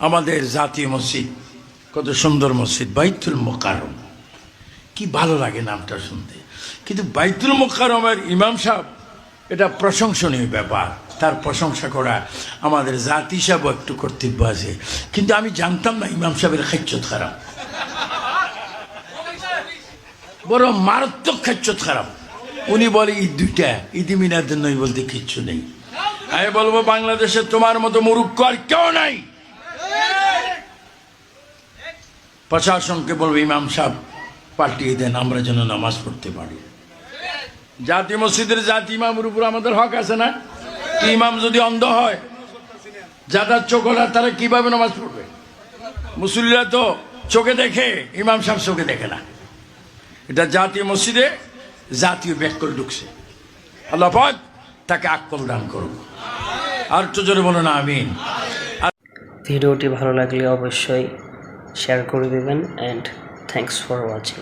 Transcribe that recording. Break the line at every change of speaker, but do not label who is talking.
আমাদের জাতীয় মসজিদ, কত সুন্দর মসজিদ বাইতুল মোকাররম। কি ভালো লাগে নামটা শুনতে। কিন্তু বাইতুল মোকাররমের ইমাম সাহেব, এটা প্রশংসনীয় ব্যাপার। তার প্রশংসা করা আমাদের জাতি হিসাবেও একটু কর্তব্য আছে। কিন্তু আমি জানতাম না ইমাম সাহেবের খেচ্চত খারাপ, বড় মারাত্মক খেচ্চত খারাপ। উনি বলে ঈদ দুইটা, ঈদ মিলাদুন নবী বলতে কিচ্ছু নেই। আমি বলবো বাংলাদেশে তোমার মতো মূর্খ আর কেউ নাই। প্রশাসনকে বলবো ইমাম সাহেব পাল্টিয়ে দেন, আমরা যেন নামাজ পড়তে পারি। জাতি মসজিদের জাতি ইমামের উপর আমাদের হক আছে না? ইমাম যদি অন্ধ হয়, যাদের চোখ হলে তারা কিভাবে নামাজ পড়বে? মুসল্লিরা তো চোখে দেখে, ইমাম সাহেব চোখে দেখে না। এটা জাতীয় মসজিদে জাতীয় ব্যাকল ঢুকছে। আল্লাহ পাক তাকে আক্কল দান করুক। আর তো জোরে বলো না আমিন।
ভিডিওটি ভালো লাগলে অবশ্যই শেয়ার করে দেবেন, অ্যান্ড থ্যাঙ্কস ফর ওয়াচিং।